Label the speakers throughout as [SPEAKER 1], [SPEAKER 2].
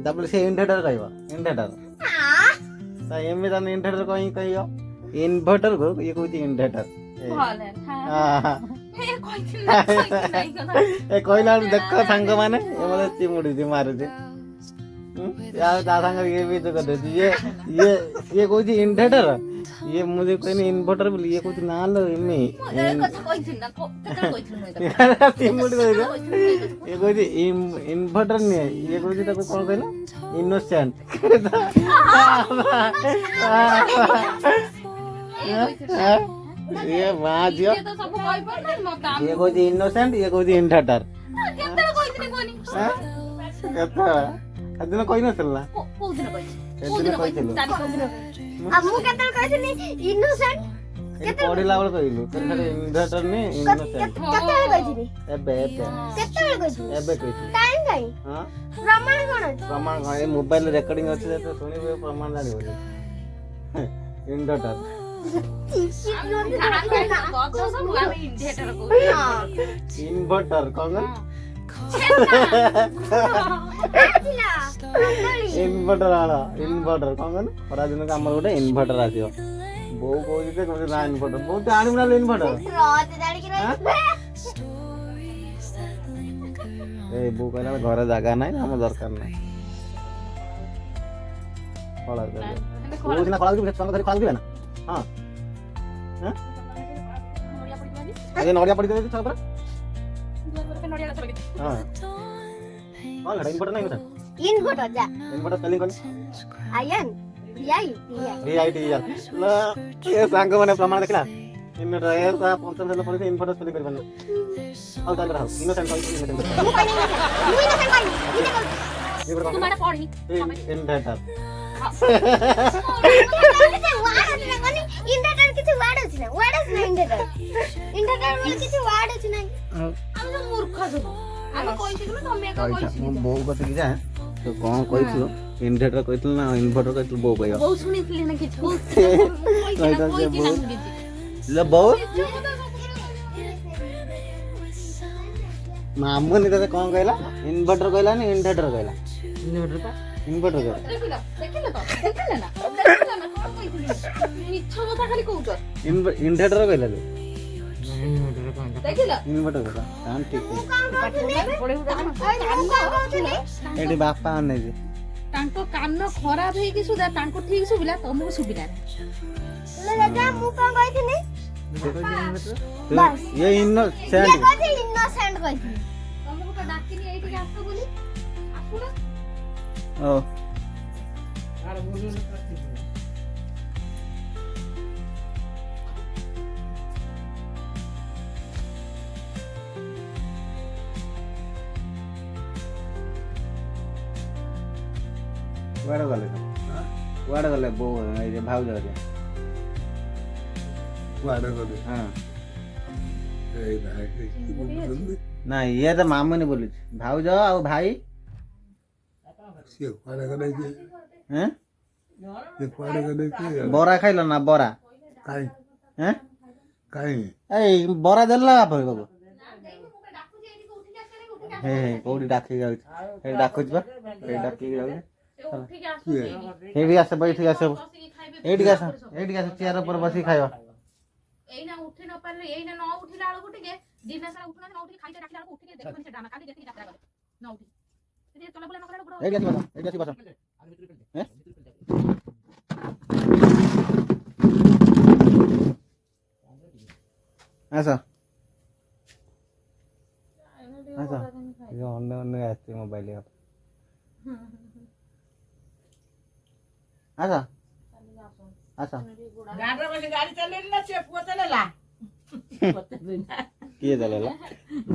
[SPEAKER 1] ତାପରେ ସେ ଇନଭର୍ଟର କହିବ ଇନଭର୍ଟର ତା ଏମିତି ତାହେଲେ ଇନଭର୍ଟର କହିବ ଇନଭର୍ଟର କୁ ଇଏ କହୁଛି ଇନଭର୍ଟର ଏ କହିଲା ବେଳକୁ ଦେଖ ସାଙ୍ଗମାନେ ଏ ମତେ ଚିମୁଡୁଛି ମାରୁଛି ଆଉ ତା ସାଙ୍ଗରେ ଇଏ ବି କରିଦେଉଛି ଇଏ କହୁଛି ଇନଭର୍ଟର ଇଏ ମୁଁ ଯେ କହିନି ଇନଭର୍ଟର ବୋଲି ଇଏ କହୁଛି ନା ଲୋ ଏମି ଚିମୁଡି କହିଲ ଇଏ କହୁଛି ଇନଭର୍ଟର ନୁହେଁ ଇଏ କହୁଛି ତାକୁ କଣ କହିଲ ଇନୋସେଣ୍ଟ ଇଏ ମା ଝିଅ ଇଏ କହୁଛି ଇନୋସେଣ୍ଟ ଇଏ କହୁଛି ଇନଭର୍ଟର କେତେବେଳେ ସେଦିନ କହିନଥିଲ ନା ସେଦିନ କହିଥିଲୁ ପଢିଲା ବେଳେ କହିଲୁ ଇନଭର୍ଟର ନି ଇନୋସେଣ୍ଟ ଏବେ କହିଥିଲୁ ପ୍ରମାଣ କଣ ଏ ମୋବାଇଲ ରେକର୍ଡିଂ ଅଛି ଶୁଣିବୁ ପ୍ରମାଣ ଜାଣିବୁ ଇନଭର୍ଟର ଇନଭର୍ଟର କଣ ଇନଭର୍ଟର ଆଣ ଇନଭର୍ଟର କଣ କହନି ଖରା ଦିନକୁ ଆମର ଗୋଟେ ଇନଭର୍ଟର ଆସିବ ବୋଉ କହୁଛି ଯେ କହୁଛି ନା ଇନଭର୍ଟର ବୋଉ ତୁ ଆଣିବୁ ନା ଇନଭର୍ଟର ଏଇ ବୋଉ କହିଲା ଘରେ ଜାଗା ନାହିଁ ଆମ ଦରକାର ନାହିଁ ଖଳା ସିନା ଖଳା ଛୁଆଙ୍କ ଧରି ଖଳା ଦିବେ ନା ହଁ ନଡ଼ିଆ ପଡ଼ିଦେବେ ଛୁଆ ଉପରେ ହଁ ହଁ ଇନଭର୍ଟର ନାହିଁ ଇନଭର୍ଟର ସ୍ପେଲିଂ କଣ ସାଙ୍ଗ ମାନେ ପ୍ରମାଣ ଦେଖିଲା ଇନଭର୍ଟର ପଞ୍ଚମ ଶ୍ରେଣୀ ପଢିଛି ଇନଭର୍ଟର ସ୍ପେଲିଂ କରିପାରୁନି ଆଉ ତାଙ୍କର ହଉ ଇନୋସେଣ୍ଟ ଇନଭର୍ଟର ବୋଉ କତିକି ଯା ତୁ କଣ କହିଥିଲୁ ଇନଭର୍ଟର କହିଥିଲୁ ନା ଇନଭର୍ଟର କହିଥିଲୁ ବୋଉ କହିବ ବୋଉ ମାମୁନି ତତେ କଣ କହିଲା ଇନଭର୍ଟର କହିଲା ନା ଇନଭର୍ଟର କହିଲା ଇନଭର୍ଟର କହିଲା ଇନଭର୍ଟର କହିଲା ଇନଭର୍ଟର କହିଲା ଠିକ ଏଠି ବାପା ଅନେଇଛି
[SPEAKER 2] ତାଙ୍କ କାନ ଖରାପ ହେଇକି ସୁଧା ତାଙ୍କୁ ଠିକ ଶୁଭିଲା ତମକୁ ଶୁଭିଲା
[SPEAKER 1] ମୁଁ କଣ କହିଥିଲି ये इनोसेंट
[SPEAKER 2] କହିଥିଲି ତମକୁ ତ ଡାକିନି ଏଇଠିକି ଆସ ବୋଲି ଆସୁନ
[SPEAKER 1] ଓ କୁଆଡେ ଗଲେ ବୋଉ ଏଇ ଯେ ଭାଉଜ ହେରିକା
[SPEAKER 3] କୁଆଡେ ଗଲେ
[SPEAKER 1] ହଁ
[SPEAKER 3] ନା
[SPEAKER 1] ଇଏ ତ ମାମୁନି ବୋଲୁଛି ଭାଉଜ ଆଉ ଭାଇ
[SPEAKER 3] ସିଏ କୁଆଡେ ଗଲେ କି
[SPEAKER 1] ହେଁ
[SPEAKER 3] ସିଏ କୁଆଡେ ଗଲେ କି
[SPEAKER 1] ବରା ଖାଇଲ ନା ବରା
[SPEAKER 3] କାଇଁ
[SPEAKER 1] ହେଁ
[SPEAKER 3] କାଇଁ
[SPEAKER 1] ଏଇ ବରା ଦେଲା ବାପ ବାବୁ ହେ କୋଉଠି ଡାକିକି ଯାଉଛି ଏଇ ଡାକୁଛି ବା ଏଇ ଡାକିକି ଯାଉଛି ଏଇଠି ଆସ ଏଇଠିକି ଆସ ଏଇଠିକି ଆସ ଚେୟାର ଉପରେ ବସିକି ଖାଇବା
[SPEAKER 2] ଏଇନା ଉଠି ନ ପାରିଲେ ଏଇନା ନ ଉଠିଲା ବେଳକୁ ଟିକେ ଦିନ ସାରା ଉଠୁନା ନ ଉଠିକି ଖାଇତେ ଡାକିଲା ବେଳକୁ ଉଠିକି ଦେଖିବନି ସେ ଡାନା କାଲି ଯେତିକି ଯାତ୍ରା କଲେ ନ ଉଠି ସେ ଚଲା ବୁଲା ନ କଲା ବେଳକୁ
[SPEAKER 1] ଏଇଠି ଆସି ବସ ଆସ ଆସ ଅନ୍ୟ ଆସିଛି ମୋବାଇଲ ଆସ ଆସ
[SPEAKER 4] ଗାଡି ଚଲେଇଲି ନା ସେ ପୁଅ ଚଲେଇଲା
[SPEAKER 1] କିଏ ଚଲେଇଲା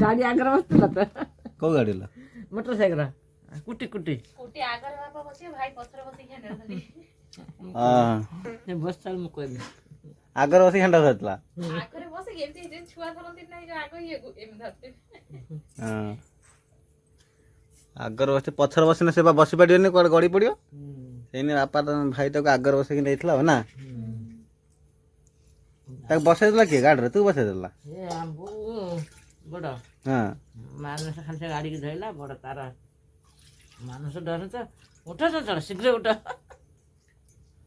[SPEAKER 4] ଗାଡି ଆଗରେ ବସିଥିଲା ତ
[SPEAKER 1] କୋଉ ଗାଡି
[SPEAKER 4] ମୋଟର ସାଇକେଲ କୁଟି କୁଟି
[SPEAKER 2] ଆଗରେ ବାପା ବସିବେ ଭାଇ ପଛରେ ବସିକି ଖେଳୁଛନ୍ତି
[SPEAKER 4] ବସ ମୁଁ କହିବି
[SPEAKER 1] ଆଗରେ ବସିକି ଘଣ୍ଟା ଧରିଥିଲା
[SPEAKER 2] ଆଗରେ ବସିକି ଏମିତି ଛୁଆ ଧରନ୍ତି ନାହିଁ ଯୋଉ ଆଗ ଇଏ ଏମିତି ଧରନ୍ତି
[SPEAKER 1] ଆଗରେ ବସି ପଛରେ ବସିଲେ ସେ ବା ବସି ପାରିବନି କୁଆଡେ ଗଡି ପଡିବ ସେଇନି ବାପା ଭାଇ ତାକୁ ଆଗରେ ବସେଇକି ନେଇଥିଲା ନା ତାକୁ ବସେଇ ଦେଲା କିଏ ଗାଡିରେ ତୁ ବସେଇ ଦେଲା
[SPEAKER 4] ବଡ
[SPEAKER 1] ହଁ
[SPEAKER 4] ମାନସ ଖାଲି ସେ ଗାଡିକି ଧରିଲା ବଡ ତାର ମାନସ ଡର ତ ଉଠ ଚଞ୍ଚଳ ଶୀଘ୍ର ଉଠ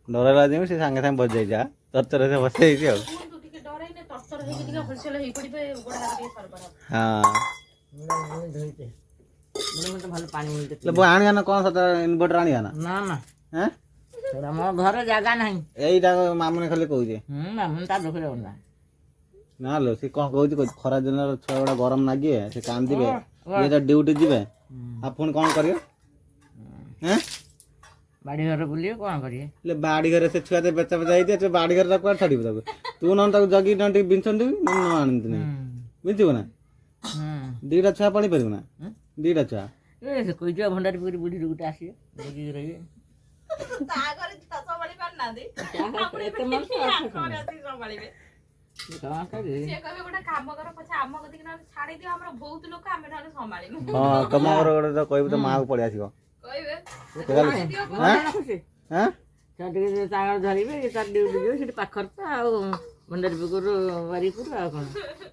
[SPEAKER 1] ଡର ଯେମିତି ସେ ସାଙ୍ଗେ ସାଙ୍ଗେ ବଜେଇଯା ତରତର ସେ ବସେଇଛି ଆଉ
[SPEAKER 2] ତୁ ଟିକେ ଡରେଇନେ ତରତର ହେଇକି ଟିକେ ହୋଲସେଲ ହେଇ ପଡିବେ ଗୋଡ ହାତ ଟିକେ ସରବର
[SPEAKER 1] ହଁ
[SPEAKER 4] ଧୋଇତେ ମତେ ଭଲ ପାଣି ମିଳୁଛି
[SPEAKER 1] ବୋ ଆଣିବା ନା କ'ଣ ସତ ଇନଭର୍ଟର ଆଣିବା ନା
[SPEAKER 4] ନା ନା
[SPEAKER 1] ହେଁ
[SPEAKER 4] ସେଟା ମୋ ଘରେ ଜାଗା ନାହିଁ
[SPEAKER 1] ଏଇଟା ମାମୁନି ଖାଲି କହୁଛି
[SPEAKER 4] ମାମୁନି ତା ଦୁଃଖରେ ନା
[SPEAKER 1] ନା ଲୋ ସେ କ'ଣ କହୁଛି ଖରା ଦିନର ଛୁଆ ଗୁଡ଼ା ଗରମ ଲାଗିବେ ସେ କାନ୍ଦିବେ ଇଏ ତ ଡ୍ୟୁଟି ଯିବେ ଆଉ ପୁଣି କ'ଣ କରିବ ହେଁ
[SPEAKER 4] ବାଡ଼ି ଘରେ ବୁଲିବେ କ'ଣ କରିବେ
[SPEAKER 1] ବାଡ଼ି ଘରେ ସେ ଛୁଆ ବେଚା ବେଚା ହେଇଥିବ ତୁ ବାଡ଼ି ଘରେ କୁଆଡ଼େ ଛାଡ଼ିବୁ ତାକୁ ତୁ ନହେଲେ ତାକୁ ଜଗିକି ନହେଲେ ଟିକେ ବିଞ୍ଚନ୍ତି ନ ଆଣନ୍ତି ନାହିଁ ବୁଝିବୁ ନା ଦିଟା ଛୁଆ ପାଣି ପାରିବୁ ନା ଦିଟା ଛୁଆ
[SPEAKER 4] କହିଯିବା ଭଣ୍ଡାରୀ ପୋଖରୀ ବୁଢ଼ୀରୁ ଗୋଟେ ଆସିବେ ଜଗିକି ରହିବେ
[SPEAKER 2] ସିଏ କହିବେ ଗୋଟେ କାମ କର ପଛେ ଆମ କତିକି ନହେଲେ ଛାଡ଼ିଦିଅ ଆମର ବହୁତ ଲୋକ ଆମେ ନହେଲେ ସମ୍ଭାଳିବୁ
[SPEAKER 1] ହଁ ତମ ଘର ଗୋଟେ ତ କହିବୁ ତ ମାଆକୁ ପଳେଇ ଆସିବ
[SPEAKER 2] କହିବେ
[SPEAKER 1] ହଁ
[SPEAKER 4] ଟିକେ ତାଙ୍କର ଧରିବେ ତାର ଡ୍ୟୁଟି ଯିବେ ସେଠି ପାଖରେ ତ ଆଉ ଭଣ୍ଡାରୀ ପୋଖରୀରୁ ବାରିପୁର ଆଉ କ'ଣ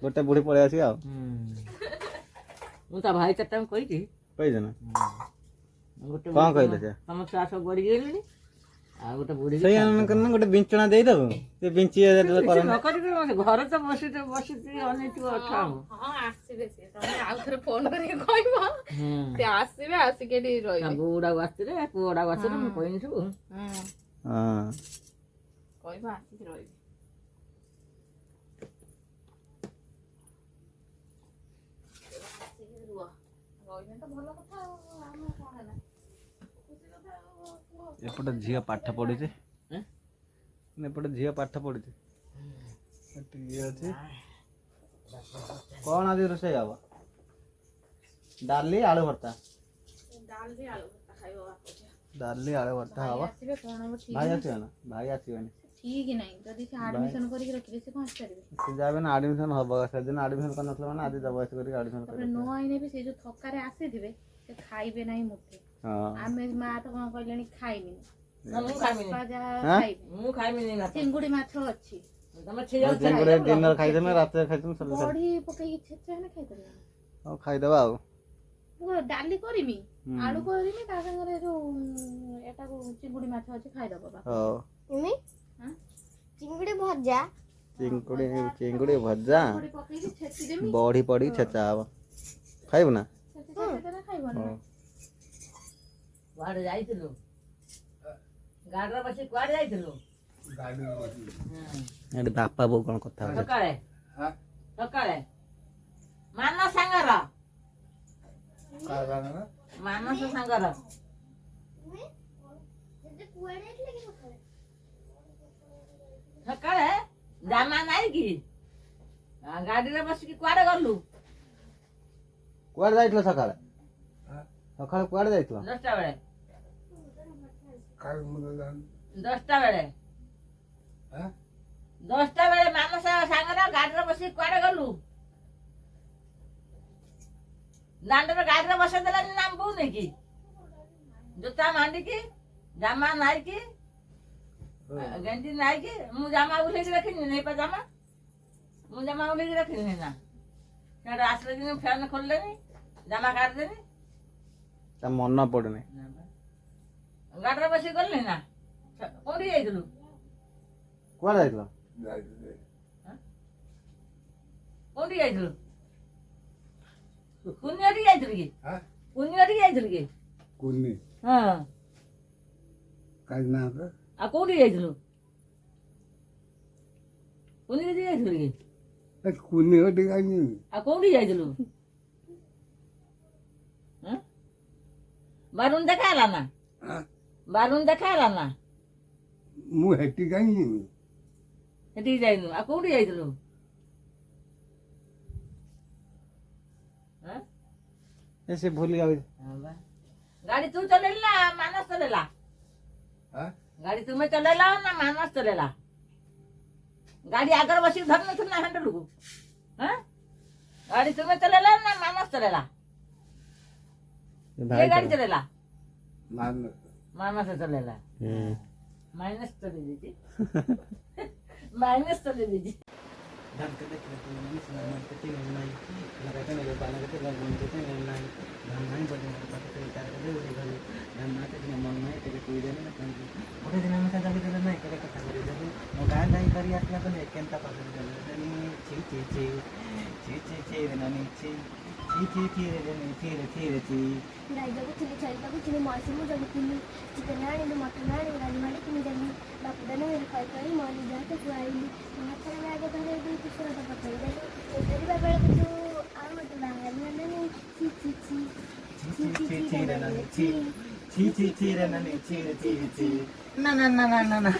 [SPEAKER 1] ଗୋଟେ ବୁଢ଼ୀ ପଳେଇ ଆସିବ ଆଉ
[SPEAKER 4] ମୁଁ ତା ଭାଇ ଚାରିଟାଙ୍କୁ କହିଛି
[SPEAKER 1] କହିଛ ନା
[SPEAKER 4] ଗୋଟେ
[SPEAKER 1] କ'ଣ କହିଲେ ସେ
[SPEAKER 4] ତମ ଛୁଆ ସବୁ ବଢ଼ିକି ଗଲେଣି ଆଉ ଗୋଟେ ବୁଢ଼ୀ
[SPEAKER 1] ସେଇ ଗୋଟେ ବିଞ୍ଚଣା ଦେଇଦବୁ ସେ ବିଞ୍ଚି
[SPEAKER 4] ଘରେ ତ ବସିଛି ଅନେଇଥିବ ଅଛ
[SPEAKER 2] ହଁ ଆସିବେ ସିଏ ତମେ ଆଉ ଥରେ ଫୋନ କରିକି କହିବ ସେ ଆସିବେ ଆସିକି ଏଠି ରହିବେ
[SPEAKER 4] ବୋଉ ଗୁଡ଼ାକୁ ଆସିଥିଲେ ପୁଅ ଗୁଡ଼ାକୁ ଆସିଥିଲେ ମୁଁ କହିନି ସବୁ
[SPEAKER 2] କହିବ ଆସିକି ରହିବେ ରହିବେ ତ ଭଲ କଥା ଆଉ ଆମ କ'ଣ ହେଲା
[SPEAKER 1] ଏପଟେ ଝିଅ ପାଠ ପଢୁଛି ଏପଟେ ଝିଅ ପାଠ ପଢୁଛି ଇଏ ଅଛି କ'ଣ ଆଜି ରୋଷେଇ ହବ ଡାଲି ଆଳୁ ଭର୍ତ୍ତା ଡାଲି ଆଳୁ ଭର୍ତ୍ତା ହବ ଭାଇ ଆସିବେ ନା ଭାଇ ଆସିବେନି
[SPEAKER 2] ଠିକ ନାହିଁ ଯଦି ସେ ଆଡମିସନ କରିକି ରଖିବେ ସେ କ'ଣ ଆସିପାରିବେ
[SPEAKER 1] ସେ ଯାବେ ନା ଆଡମିସନ ହବ ସେଦିନ ଆଡମିସନ କରିନଥିଲା ମାନେ ଆଜି ଦବ ଆସି କରିକି ଆଡମିସନ
[SPEAKER 2] ତାପରେ ନ ଆଇନେ ବି ସେ ଯୋଉ ଥକାରେ ଆସିଥିବେ ସେ ଖାଇବେ ନାହିଁ ମୁଠେ ଆମେ ମା ତ କ'ଣ କହିଲେଣି ଖାଇନି ଚିଙ୍ଗୁଡି ମାଛ ଅଛି
[SPEAKER 1] ଦିନରେ ଖାଇଦେବେ ରାତିରେ ଖାଇଦେବେ
[SPEAKER 2] ବଢି ପକେଇକି ଛେଚା ହେଲେ ଖାଇପାରିବେ
[SPEAKER 1] ହଉ ଖାଇଦେବା ଆଉ
[SPEAKER 2] ଡାଲି କରିମି ଆଳୁ କରିମି ତା ସାଙ୍ଗରେ ଯୋଉ ଏଟାକୁ ଚିଙ୍ଗୁଡି ମାଛ ଅଛି ଖାଇଦବ
[SPEAKER 5] ଚିଙ୍ଗୁଡି ଭଜା
[SPEAKER 1] ଚିଙ୍ଗୁଡି ଭଜା ବଢି ପଡିକି ଛେଚା ହବ ଖାଇବୁ ନା
[SPEAKER 4] କୁଆଡେ ଯାଇଥିଲୁ ଗାଡିରେ ବସି କୁଆଡେ ଯାଇଥିଲୁ
[SPEAKER 1] ଏଠି ବାପା ବୋଉ କ'ଣ କଥା ହଉଛି
[SPEAKER 4] ସକାଳେ ମାନସ ସାଙ୍ଗର ସକାଳେ ଜାମା ନାଇଁ କି ଗାଡିରେ ବସିକି କୁଆଡେ ଗଲୁ
[SPEAKER 1] କୁଆଡେ ଯାଇଥିଲ ସକାଳେ କୁଆଡେ ଯାଇଥିଲ
[SPEAKER 4] 10ଟା ବେଳେ ମାନସ ସାଙ୍ଗର ଗାଡିରେ ବସିକି କୁଆଡେ ଗଲୁ ଦାଣ୍ଡରେ ଗାଡିରେ ବସେଇ ଦେଲାନି ନା ବୋଉ ନେଇକି ଜୋତା ମାଣ୍ଡିକି ଜାମା ନାଇକି ଗେଞ୍ଜି ନାଇକି ମୁଁ ଜାମା ଉଲେଇକି ରଖିନି ନେଇପା ଜାମା ମୁଁ ଜାମା ଉଲେଇକି ରଖିନି ନା ସେଟା ଆସିଲେ ଦିନ ଫ୍ୟାନ ଖୋଲିଲେନି ଜାମା କାଢିଦେନି
[SPEAKER 1] ତା ମନ ପଡୁନି
[SPEAKER 4] ଗାଡିରେ ବସିକି ଗଲି ନା କୋଉଠି ଯାଇଥିଲୁ
[SPEAKER 1] କୁଆଡେ ଯାଇଥିଲ
[SPEAKER 4] କୋଉଠି ଯାଇଥିଲୁ କୁନିଆଠି ଯାଇଥିଲୁ କି କୁନିଆଠି ଯାଇଥିଲୁ କି ହଁ ଆଉ କୋଉଠି ଯାଇଥିଲୁ କୁନିଆଠି ଯାଇଥିଲୁ କି ଆଉ କୋଉଠି ଯାଇଥିଲୁ ବାରୁଣି ଦେଖା ହେଲା ନା ବାରୁଣି ଦେଖା ହେଲା ନା
[SPEAKER 3] ମୁଁ ହେଠି କାହିଁ ଯିବି
[SPEAKER 4] ସେଠିକି ଯାଇନୁ ଆଉ କୋଉଠି ଯାଇଥିଲୁ
[SPEAKER 1] ସେ ଭୁଲି ଯାଉଛି
[SPEAKER 4] ଗାଡି ତୁ ଚଲେଇଲୁ ନା ମାନସ ଚଲେଇଲା ଗାଡି ତୁମେ ଚଲେଇଲା ନା ମାନସ ଚଲେଇଲା ଗାଡି ଆଗରେ ବସିକି ଧରି ନଥିଲୁ ନା ହ୍ୟାଣ୍ଡେଲକୁ ଗାଡି ତୁମେ ଚଲେଇଲା ନା ମାନସ ଚଲେଇଲା ଗାଡି ଚଲେଇଲା ମାନସ ଚଲେଇଲା ମାଇନସ୍ ଚଲେଇ ଦେଇଛି ମାଇନସ୍ ଚଲେଇ ଦେଇଛି
[SPEAKER 1] धान के देखले तो नहीं सुना मन के तीन नहीं लगा के नहीं बाला के लगा मन के नहीं नहीं धान नहीं बजे बात के तार के दे गल धान ना के मन नहीं के कोई देने ना कहीं बड़े दिन में का जाके देना नहीं करे कथा करे जब मोबाइल नहीं करी आतला तो केंता पास देना नहीं ची ची ची ची ची ची नहीं ची ची ची ची रे नहीं ची रे ची रे ची
[SPEAKER 5] राइडको चिनी चलको चिनी मासुमु जगुतिनी चिकन आनी मटन आनी गाली माली किनी जल्दी बापुदाने मेरे खाई खाई माली जाके खुआइली माथर में आगे धरे दी किसी का पकड़ दे तेरी बाबा को तो आ मत बाहर में नहीं ची ची ची
[SPEAKER 1] ची ची ची रे नहीं ची ची ची ची रे नहीं ची रे ची ची ना ना ना ना ना